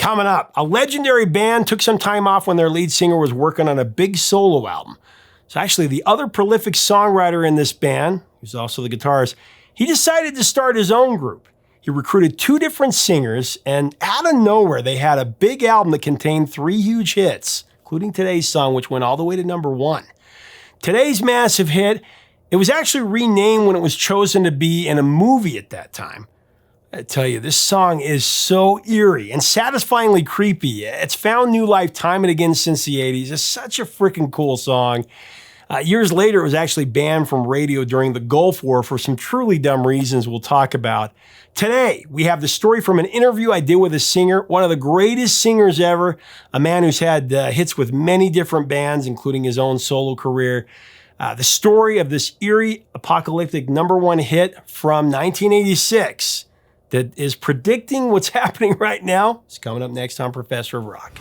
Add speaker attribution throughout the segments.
Speaker 1: Coming up, a legendary band took some time off when their lead singer was working on a big solo album. So actually, the other prolific songwriter in this band, who's also the guitarist, he decided to start his own group. He recruited 2 different singers, and out of nowhere, they had a big album that contained 3 huge hits, including today's song, which went all the way to number 1. Today's massive hit, it was actually renamed when it was chosen to be in a movie at that time. I tell you, this song is so eerie and satisfyingly creepy. It's found new life time and again since the 80s. It's such a freaking cool song. Years later, it was actually banned from radio during the Gulf War for some truly dumb reasons we'll talk about. Today, we have the story from an interview I did with a singer, one of the greatest singers ever, a man who's had hits with many different bands, including his own solo career. The story of this Eerie Apocalyptic #1 hit from 1986 that is predicting what's happening right now is coming up next on Professor of Rock.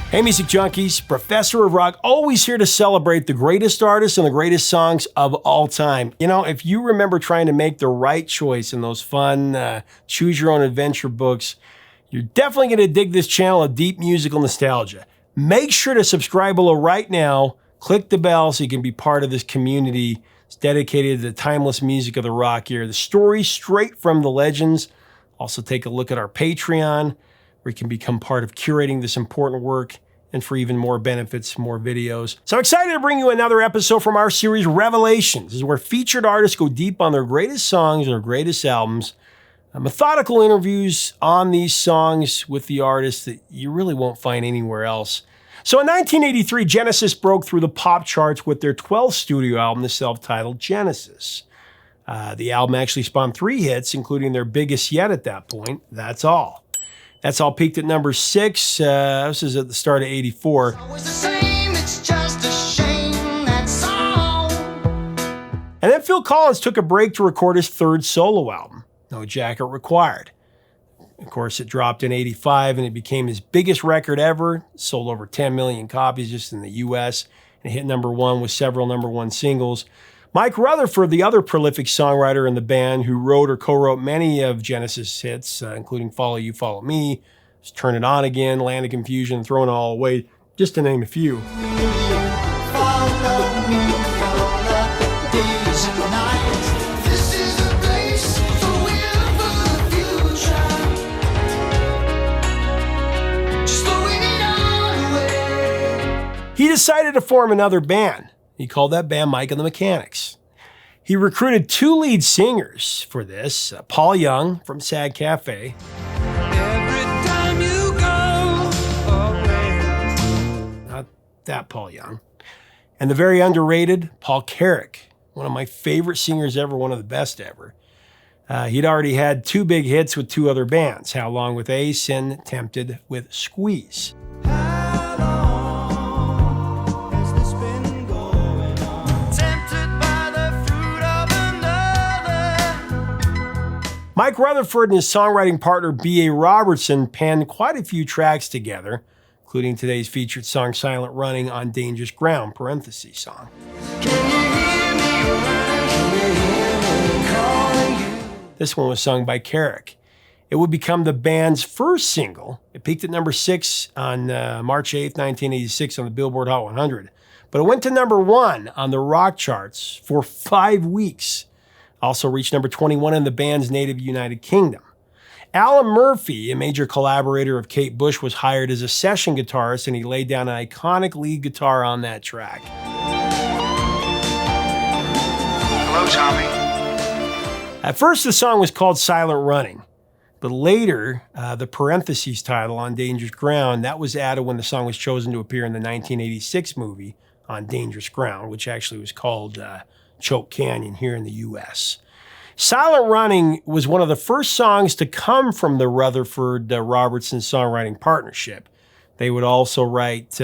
Speaker 1: Hey, music junkies, Professor of Rock, always here to celebrate the greatest artists and the greatest songs of all time. You know, if you remember trying to make the right choice in those fun, choose-your-own-adventure books, you're definitely going to dig this channel of deep musical nostalgia. Make sure to subscribe below right now, click the bell so you can be part of this community. It's dedicated to the timeless music of the rock era, the stories straight from the legends. Also take a look at our Patreon, where you can become part of curating this important work, and for even more benefits, more videos. So I'm excited to bring you another episode from our series, Revelations. This is where featured artists go deep on their greatest songs and their greatest albums. Methodical interviews on these songs with the artists that you really won't find anywhere else. So in 1983, Genesis broke through the pop charts with their 12th studio album, the self-titled Genesis. The album actually spawned 3 hits, including their biggest yet at that point, That's All. That's All peaked at number 6. This is at the start of '84. And then Phil Collins took a break to record his 3rd solo album, No Jacket Required. Of course, it dropped in '85 and it became his biggest record ever. It sold over 10 million copies just in the US and hit number 1 with several number 1 singles. Mike Rutherford, the other prolific songwriter in the band who wrote or co-wrote many of Genesis' hits, including Follow You, Follow Me, Turn It On Again, Land of Confusion, Thrown All Away, just to name a few. He decided to form another band. He called that band Mike and the Mechanics. He recruited 2 lead singers for this, Paul Young from Sad Cafe. Every time you go away. Not that Paul Young. And the very underrated Paul Carrack, one of my favorite singers ever, one of the best ever. He'd already had 2 big hits with 2 other bands, How Long with Ace and Tempted with Squeeze. Mike Rutherford and his songwriting partner B.A. Robertson penned quite a few tracks together, including today's featured song Silent Running on Dangerous Ground, parentheses song. This one was sung by Carrack. It would become the band's first single. It peaked at number 6 on March 8th, 1986 on the Billboard Hot 100. But it went to number 1 on the rock charts for 5 weeks. Also reached number 21 in the band's native United Kingdom. Alan Murphy, a major collaborator of Kate Bush, was hired as a session guitarist, and he laid down an iconic lead guitar on that track.
Speaker 2: Hello, Tommy.
Speaker 1: At first, the song was called Silent Running, but later, the parentheses title on Dangerous Ground, that was added when the song was chosen to appear in the 1986 movie On Dangerous Ground, which actually was called Choke Canyon here in the U.S. Silent Running was one of the first songs to come from the Rutherford-Robertson songwriting partnership. They would also write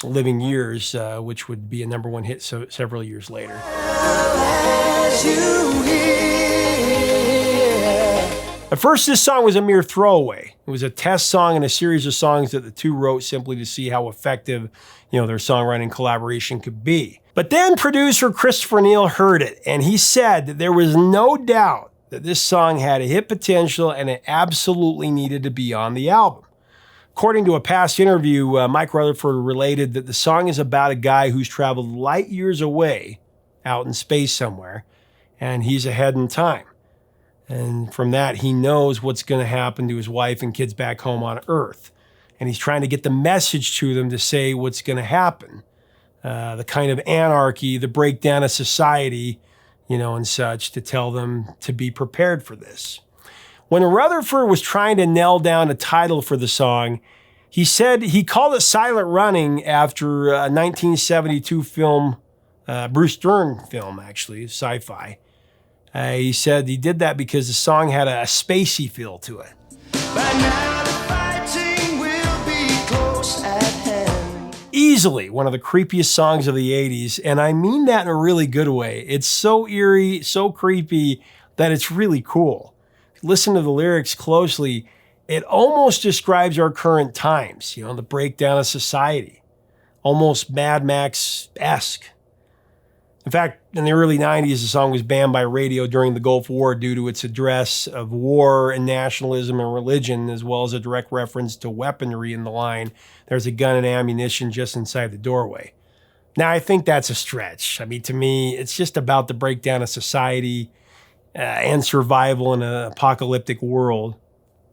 Speaker 1: Living Years, which would be a number 1 hit several years later. At first, this song was a mere throwaway. It was a test song in a series of songs that the 2 wrote simply to see how effective, their songwriting collaboration could be. But then producer Christopher Neal heard it, and he said that there was no doubt that this song had a hit potential and it absolutely needed to be on the album. According to a past interview, Mike Rutherford related that the song is about a guy who's traveled light years away out in space somewhere, and he's ahead in time. And from that, he knows what's going to happen to his wife and kids back home on Earth. And he's trying to get the message to them to say what's going to happen. The kind of anarchy, the breakdown of society, and such, to tell them to be prepared for this. When Rutherford was trying to nail down a title for the song, he said he called it Silent Running after a 1972 film, Bruce Dern film, actually, sci-fi. He said he did that because the song had a spacey feel to it. By now the fighting will be close at hand. Easily one of the creepiest songs of the 80s, and I mean that in a really good way. It's so eerie, so creepy, that it's really cool. Listen to the lyrics closely. It almost describes our current times, the breakdown of society. Almost Mad Max-esque. In fact, in the early 90s, the song was banned by radio during the Gulf War due to its address of war and nationalism and religion, as well as a direct reference to weaponry in the line, "There's a gun and ammunition just inside the doorway." Now, I think that's a stretch. I mean, to me, it's just about the breakdown of society and survival in an apocalyptic world.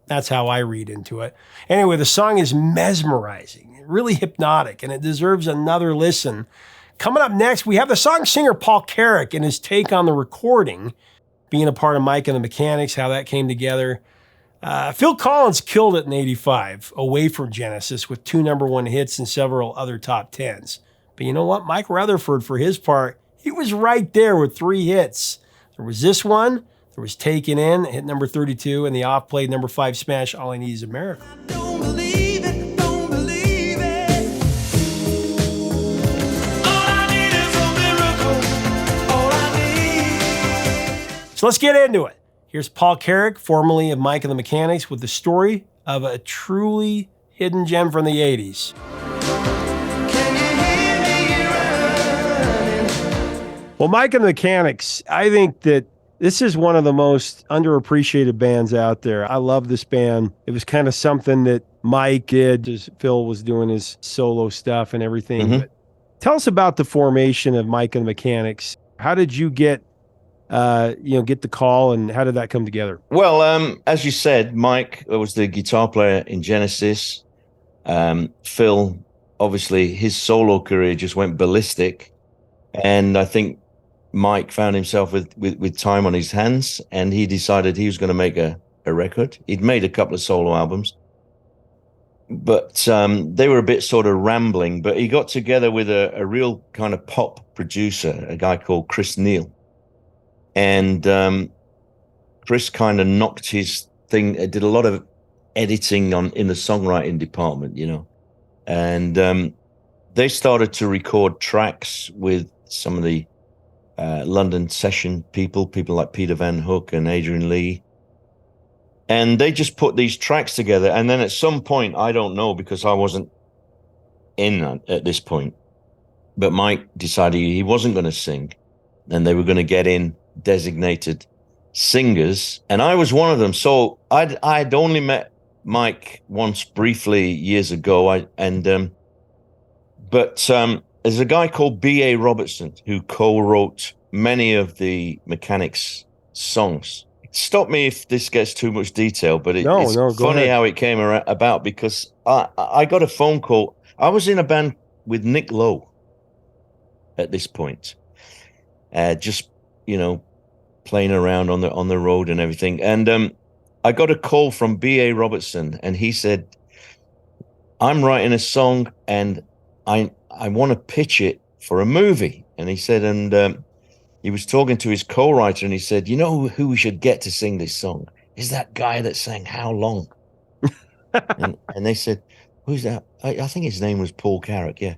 Speaker 1: That's how I read into it. Anyway, the song is mesmerizing, really hypnotic, and it deserves another listen. Coming up next, we have the song singer Paul Carrack and his take on the recording, being a part of Mike and the Mechanics, how that came together. Phil Collins killed it in '85, away from Genesis, with 2 number-1 hits and several other top 10s. But you know what? Mike Rutherford, for his part, he was right there with 3 hits. There was this one, there was Taken In, hit number 32, and the off-played number 5 smash, All I Need Is America. I don't believe it. So let's get into it. Here's Paul Carrack, formerly of Mike and the Mechanics, with the story of a truly hidden gem from the 80s. Well, Mike and the Mechanics, I think that this is one of the most underappreciated bands out there. I love this band. It was kind of something that Mike did as Phil was doing his solo stuff and everything. Mm-hmm. But tell us about the formation of Mike and the Mechanics. How did you get the call, and how did that come together?
Speaker 3: Well, as you said, Mike was the guitar player in Genesis. Phil, obviously, his solo career just went ballistic, and I think Mike found himself with time on his hands, and he decided he was going to make a record. He'd made a couple of solo albums, but they were a bit sort of rambling. But he got together with a real kind of pop producer, a guy called Chris Neal. And Chris kind of knocked his thing, did a lot of editing in the songwriting department, and they started to record tracks with some of the London session people like Peter Van Hook and Adrian Lee. And they just put these tracks together. And then at some point, I don't know, because I wasn't in at this point, but Mike decided he wasn't going to sing, and they were going to get in designated singers, and I was one of them. So I'd only met Mike once briefly years ago. But there's a guy called B.A. Robertson who co-wrote many of the Mechanics songs. Stop me if this gets too much detail, but it's funny how it came about, because I got a phone call. I was in a band with Nick Lowe at this point, just playing around on the road and everything. And I got a call from B.A. Robertson, and he said, "I'm writing a song, and I want to pitch it for a movie." And he said, and he was talking to his co-writer, and he said, "You know who we should get to sing this song? Is that guy that sang How Long?" and they said, "Who's that?" I think his name was Paul Carrack, yeah.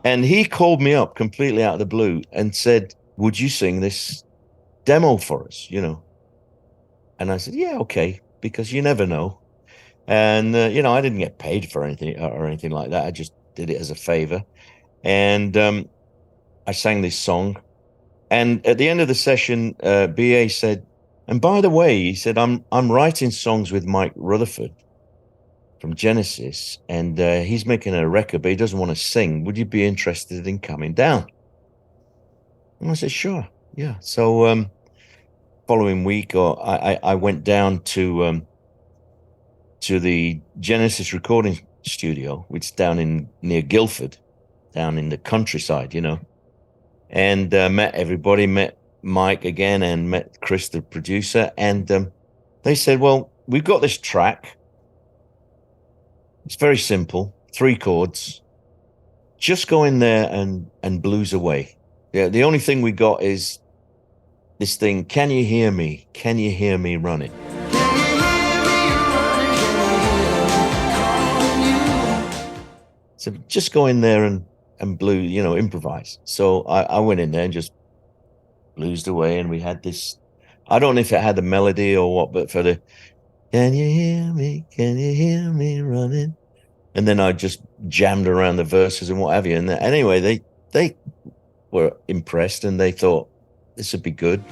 Speaker 3: And he called me up completely out of the blue and said, "Would you sing this demo for us, And I said, "Yeah, okay," because you never know. And, I didn't get paid for anything or anything like that. I just did it as a favor. And I sang this song. And at the end of the session, BA said, and by the way, he said, I'm writing songs with Mike Rutherford from Genesis, and he's making a record, but he doesn't want to sing. Would you be interested in coming down? And I said, sure, yeah. So following week, I went down to the Genesis recording studio, which is down near Guildford, down in the countryside, and met everybody, met Mike again, and met Chris, the producer. And they said, well, we've got this track. It's very simple, 3 chords. Just go in there and blues away. Yeah, the only thing we got is this thing, can you hear me? Can you hear me running? So just go in there and blues, improvise. So I went in there and just bluesed away, and we had this, I don't know if it had the melody or what, but for the, can you hear me? Can you hear me running? And then I just jammed around the verses and what have you. And anyway, they were impressed, and they thought this would be good.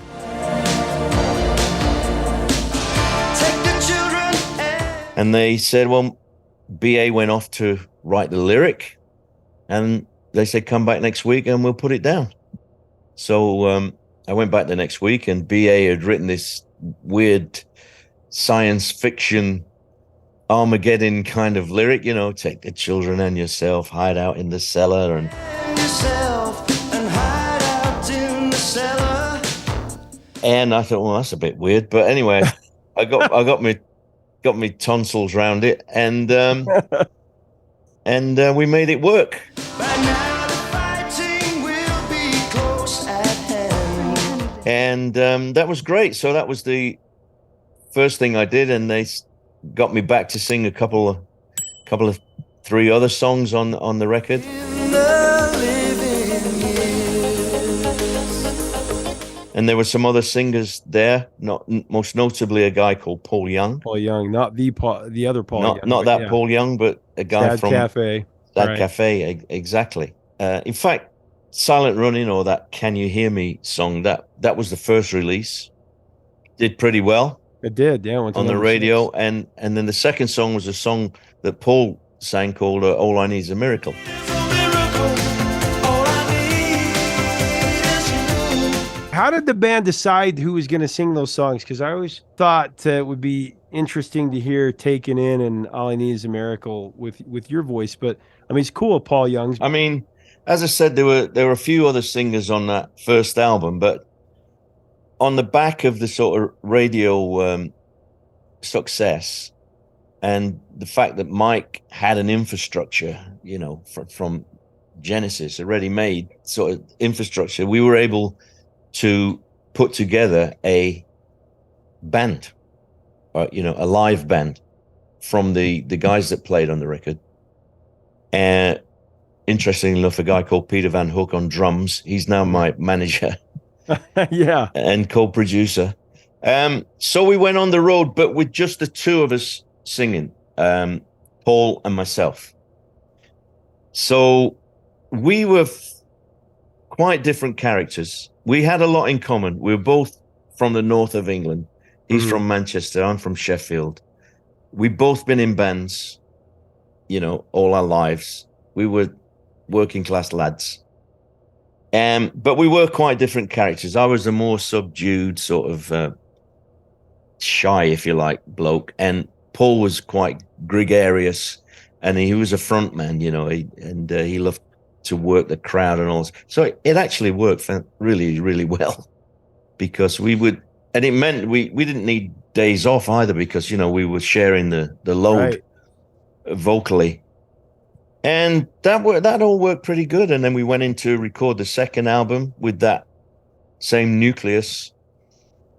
Speaker 3: And they said, well, BA went off to write the lyric, and they said, come back next week and we'll put it down. So I went back the next week, and BA had written this weird science fiction Armageddon kind of lyric, take the children and yourself, hide out in the cellar, and I thought, well, that's a bit weird, but anyway, I got me tonsils round it, and we made it work. And that was great. So that was the first thing I did, and they got me back to sing a couple of 3 other songs on the record. And there were some other singers there, most notably a guy called Paul Young.
Speaker 1: Paul Young, not the other Paul Young.
Speaker 3: Not that yeah. Paul Young, but a guy
Speaker 1: Sad
Speaker 3: from
Speaker 1: Cafe.
Speaker 3: Sad right. Cafe, exactly. In fact, Silent Running, or that Can You Hear Me song, that was the first release. Did pretty well.
Speaker 1: It did, yeah.
Speaker 3: On the radio. And then the second song was a song that Paul sang called All I Need Is a Miracle.
Speaker 1: How did the band decide who was going to sing those songs? Because I always thought it would be interesting to hear Taken In and All I Need Is a Miracle with your voice. But, I mean, it's cool, Paul Young's.
Speaker 3: I mean, as I said, there were a few other singers on that first album, but on the back of the sort of radio success and the fact that Mike had an infrastructure, from Genesis, a ready-made sort of infrastructure, we were able to put together a band, a live band from the guys that played on the record. And interestingly enough, a guy called Peter Van Hook on drums. He's now my manager.
Speaker 1: Yeah.
Speaker 3: And co-producer. So we went on the road, but with just the 2 of us singing, Paul and myself. So we were quite different characters. We had a lot in common. We were both from the north of England. He's from Manchester. I'm from Sheffield. We've both been in bands, all our lives. We were working class lads. But we were quite different characters. I was a more subdued, sort of shy, if you like, bloke. And Paul was quite gregarious, and he was a front man, he loved to work the crowd and all this. So it actually worked really, really well, because and it meant we didn't need days off either, because, we were sharing the load vocally. And that all worked pretty good. And then we went in to record the second album with that same nucleus.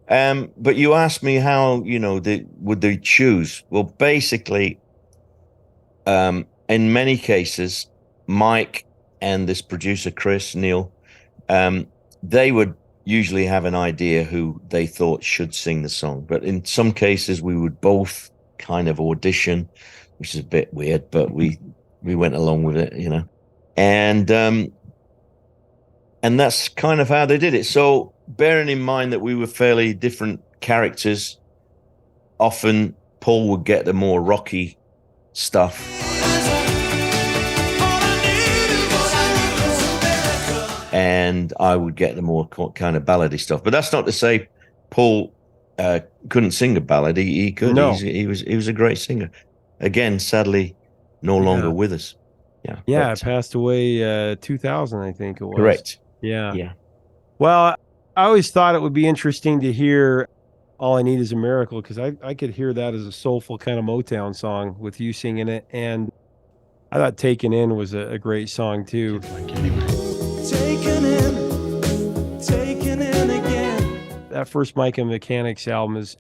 Speaker 3: But you asked me how, would they choose? Well, basically, in many cases, Mike and this producer, Chris, Neil, they would usually have an idea who they thought should sing the song. But in some cases, we would both kind of audition, which is a bit weird, but we went along with it, And And that's kind of how they did it. So bearing in mind that we were fairly different characters, often Paul would get the more rocky stuff. And I would get the more kind of ballady stuff. But that's not to say Paul couldn't sing a ballad. He could.
Speaker 1: No.
Speaker 3: He was a great singer. Again, sadly, no longer with us. Yeah.
Speaker 1: Yeah, passed away 2000, I think it was.
Speaker 3: Correct.
Speaker 1: Yeah.
Speaker 3: Yeah.
Speaker 1: Well, I always thought it would be interesting to hear All I Need Is a Miracle, because I could hear that as a soulful kind of Motown song with you singing it. And I thought Taken In was a great song too. Taken in again. That first Mike and Mechanics album is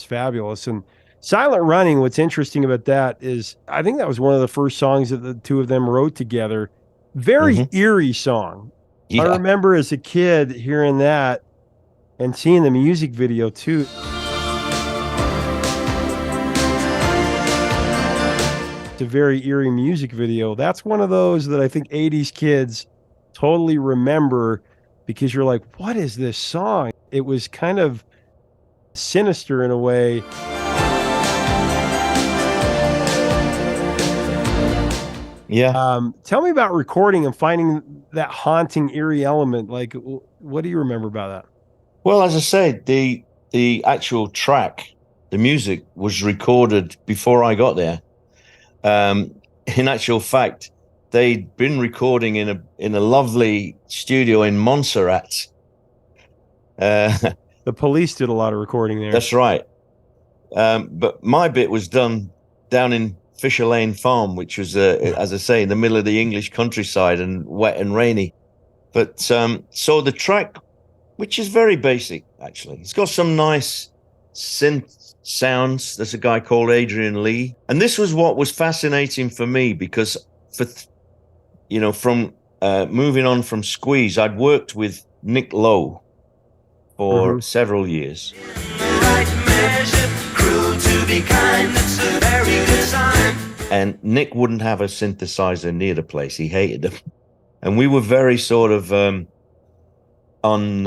Speaker 1: fabulous. And Silent Running, what's interesting about that is I think that was one of the first songs that the two of them wrote together. Very eerie song. Yeah. I remember as a kid hearing that and seeing the music video too. It's a very eerie music video. That's one of those that I think 80s kids totally remember, because you're like, what is this song? It was kind of sinister in a way.
Speaker 3: Yeah.
Speaker 1: Tell me about recording and finding that haunting, eerie element. Like, what do you remember about that?
Speaker 3: Well, as I said, the actual track, the music was recorded before I got there. In actual fact, they'd been recording in a lovely studio in Montserrat.
Speaker 1: The Police did a lot of recording there.
Speaker 3: That's right. But my bit was done down in Fisher Lane Farm, which was, as I say, in the middle of the English countryside and wet and rainy. But so the track, which is very basic, actually, it's got some nice synth sounds. There's a guy called Adrian Lee. And this was what was fascinating for me, because from moving on from Squeeze, I'd worked with Nick Lowe for several years. And Nick wouldn't have a synthesizer near the place. He hated them. And we were very sort of on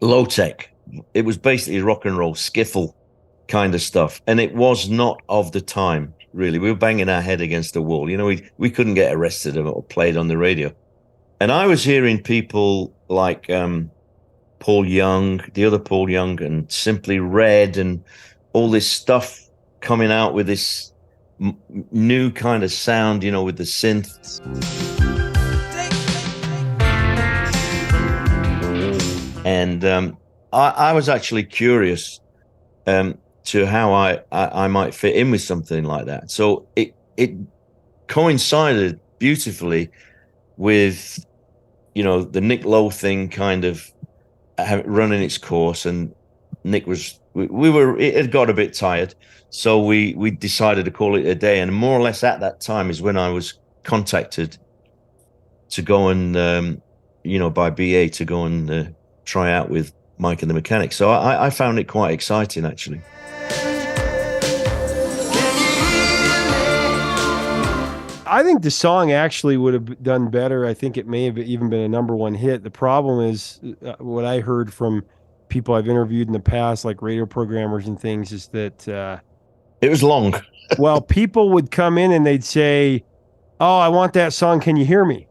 Speaker 3: low tech. It was basically rock and roll, skiffle kind of stuff. And it was not of the time, really. We were banging our head against the wall. You know, we couldn't get arrested or played on the radio. And I was hearing people like Paul Young, the other Paul Young, and Simply Red, and all this stuff coming out with this new kind of sound, you know, with the synths. And I was actually curious to how I might fit in with something like that. So it coincided beautifully with, you know, the Nick Lowe thing kind of running its course, and Nick was, it had got a bit tired, so we decided to call it a day. And more or less at that time is when I was contacted to go and, by BA to go and try out with Mike and the Mechanics. So I found it quite exciting, actually.
Speaker 1: I think the song actually would have done better. I think it may have even been a #1 hit. The problem is what I heard from people I've interviewed in the past, like radio programmers and things, is that
Speaker 3: it was long.
Speaker 1: Well, people would come in and they'd say, "Oh, I want that song. Can you hear me?"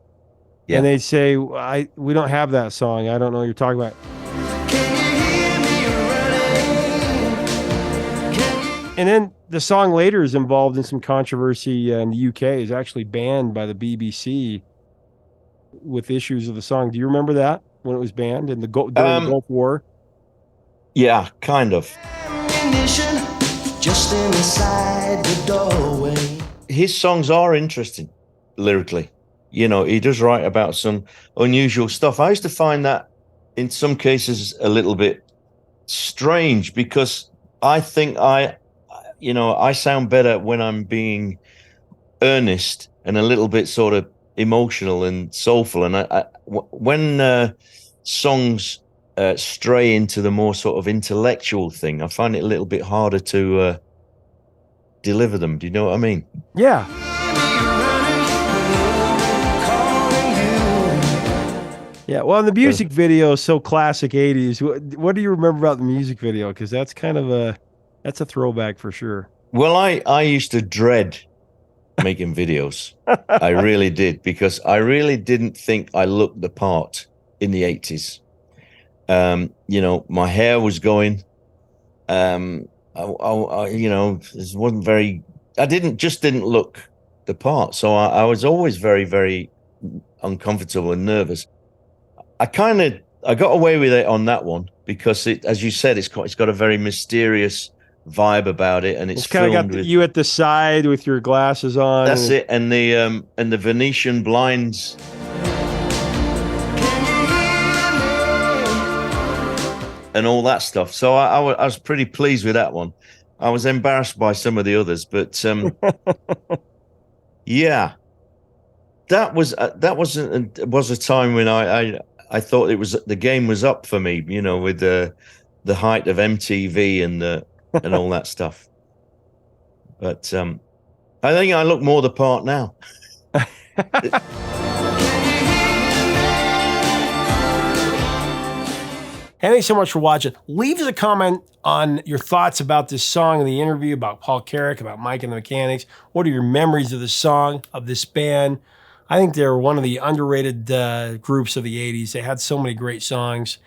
Speaker 1: Yeah. And they'd say, "We don't have that song. I don't know what you're talking about." And then the song later is involved in some controversy in the UK. Is actually banned by the BBC with issues of the song. Do you remember that, when it was banned during the Gulf War?
Speaker 3: Yeah, kind of.
Speaker 4: Just inside the doorway.
Speaker 3: His songs are interesting lyrically. You know, he does write about some unusual stuff. I used to find that in some cases a little bit strange, because I think I sound better when I'm being earnest and a little bit sort of emotional and soulful. And when songs stray into the more sort of intellectual thing, I find it a little bit harder to deliver them. Do you know what I mean?
Speaker 1: Yeah. Yeah, well, and the music video is so classic 80s. What do you remember about the music video? Because that's kind of that's a throwback for sure.
Speaker 3: Well, I used to dread making videos. I really did, because I really didn't think I looked the part in the 80s. You know, my hair was going. You know, this wasn't very. I didn't look the part, so I was always very, very uncomfortable and nervous. I got away with it on that one because it, as you said, it's got a very mysterious vibe about it, and it's
Speaker 1: kind of
Speaker 3: filmed
Speaker 1: got
Speaker 3: with
Speaker 1: you at the side with your glasses on.
Speaker 3: that's it, and the Venetian blinds. And all that stuff. So I was pretty pleased with that one. I was embarrassed by some of the others, but yeah, that was a time when I thought the game was up for me. You know, with the height of MTV and all that stuff. But I think I look more the part now.
Speaker 1: Thanks so much for watching. Leave us a comment on your thoughts about this song and the interview, about Paul Carrack, about Mike and the Mechanics. What are your memories of the song, of this band? I think they're one of the underrated groups of the 80s. They had so many great songs.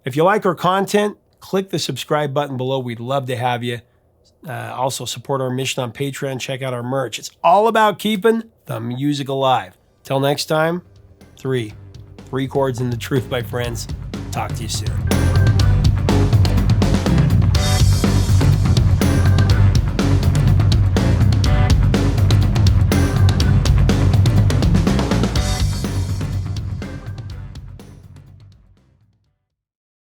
Speaker 1: If you like our content, click the subscribe button below. We'd love to have you. Also support our mission on Patreon. Check out our merch. It's all about keeping the music alive. Till next time, three chords in the truth, my friends. Talk to you soon.